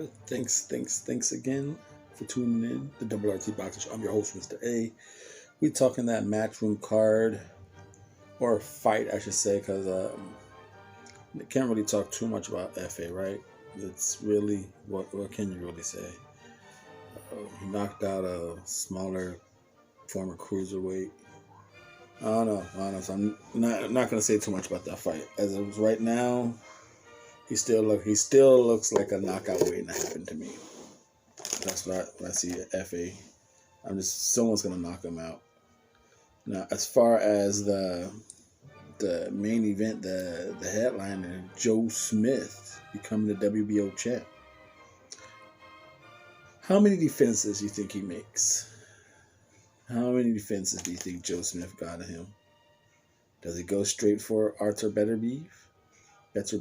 right. Thanks again for tuning in. The WRT Boxing Show. I'm your host, Mr.A. We talking that matchroom card or fight, I should say, because can't really talk too much about FA, right? It's really what can you really say? He knocked out a smaller former cruiserweight. I don't know. So I'm not gonna say too much about that fight. As of right now, he still looks like a knockout waiting to happen to me. That's what when I see FA. Someone's gonna knock him out. Now, as far as the main event, the headliner, Joe Smith becoming the WBO champ. How many defenses do you think he makes? How many defenses do you think Joe Smith got of him? Does he go straight for Artur Beterbiev? Does he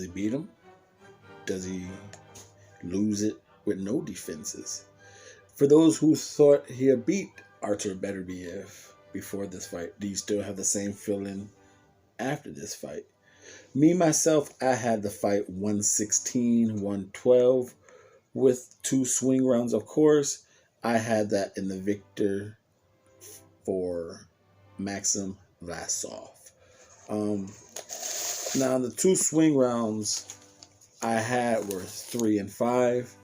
beat him? Does he lose it with no defenses? For those who thought he had beat Artur Beterbiev before this fight, do you still have the same feeling after this fight? Me, myself, I had the fight 116-112 with 2 swing rounds, of course. I had that in the victor for Maxim Vlasov. Now, the 2 swing rounds I had were 3 and 5.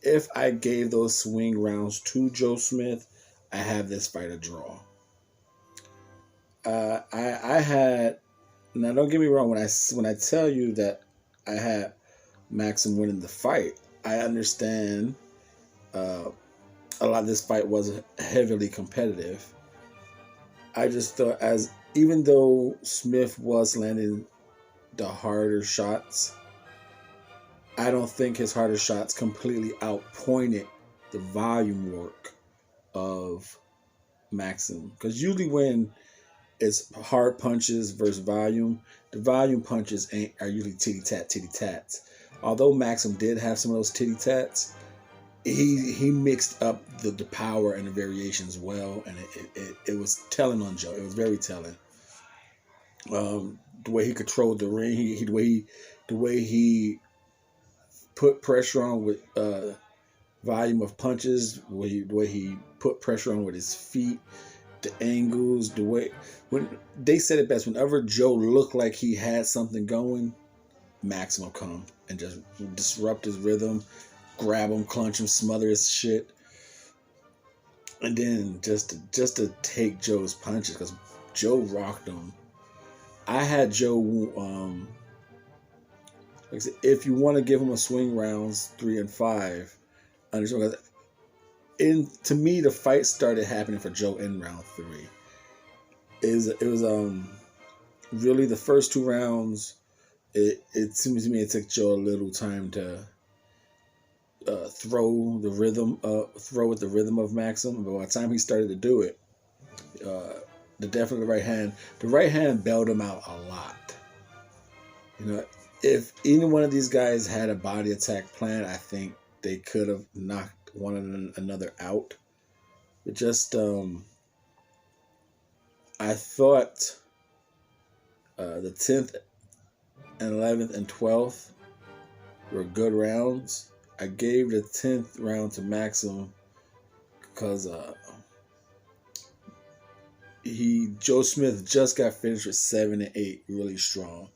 If I gave those swing rounds to Joe Smith, I have this fight a draw. I had, now don't get me wrong, when I tell you that I had Maxim winning the fight, I understand a lot of this fight was heavily competitive. I just thought, even though Smith was landing the harder shots, I don't think his harder shots completely outpointed the volume work of Maxim. Because usually when it's hard punches versus volume, the volume punches are usually titty-tats. Although Maxim did have some of those titty-tats, he mixed up the power and the variations well, and it was telling on Joe. It was very telling. The way he controlled the ring, the way he put pressure on with volume of punches, the way he put pressure on with his feet, the angles, the way, when they said it best, whenever Joe looked like he had something going, Maxim will come and just disrupt his rhythm, grab him, clutch him, smother his shit, and then just to take Joe's punches, because Joe rocked him. I had Joe, like I said, if you want to give him a swing rounds 3 and 5, understand. To me, the fight started happening for Joe in round 3. It was really the first 2 rounds. It seems to me it took Joe a little time to throw with the rhythm of Maxim. But by the time he started to do it, the right hand bailed him out a lot. You know, if any one of these guys had a body attack plan, I think they could have knocked one another out. But just I thought the 10th and 11th and 12th were good rounds. I gave the 10th round to Maxim because Joe Smith just got finished with 7 and 8, really strong.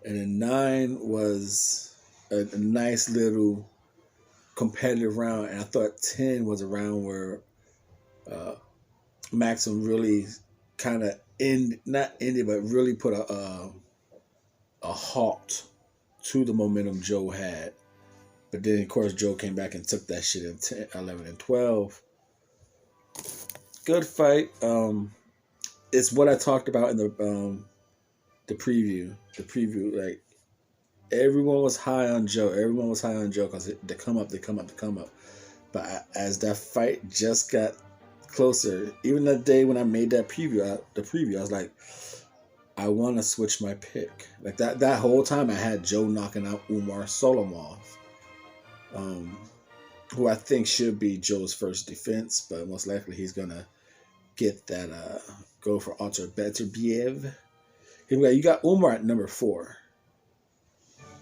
And then 9 was a nice little competitive round, and I thought 10 was a round where Maxim really kind of not ended, but really put a halt to the momentum Joe had. But then, of course, Joe came back and took that shit in 10, 11, and 12. Good fight. It's what I talked about in the preview. The preview, like, everyone was high on Joe. Everyone was high on Joe because they come up. But as that fight just got closer, even that day when I made that preview, I was like, I want to switch my pick. Like that whole time I had Joe knocking out Umar Solomov, who I think should be Joe's first defense, but most likely he's gonna get that go for Artur Beterbiev. You got Umar at number 4.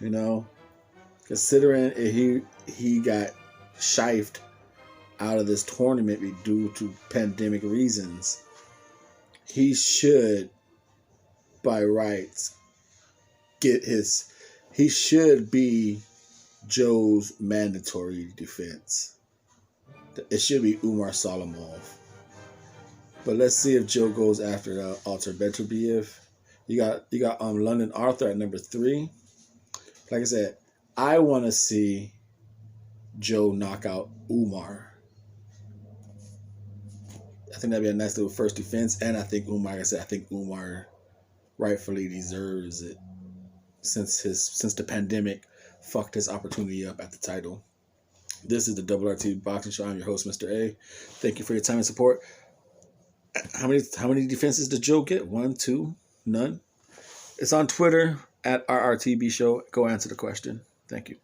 You know, considering he got shifted out of this tournament due to pandemic reasons, he should, by rights, get his. He should be Joe's mandatory defense. It should be Umar Salamov. But let's see if Joe goes after the Alter Beterbiev. You got London Arthur at number 3. Like I said, I want to see Joe knock out Umar. I think that'd be a nice little first defense, and I think Umar, like I said, I think Umar rightfully deserves it since the pandemic fucked his opportunity up at the title. This is the RT Boxing Show. I'm your host, Mr. A. Thank you for your time and support. How many defenses did Joe get? 1, 2, none? It's on Twitter at RRTB Show. Go answer the question. Thank you.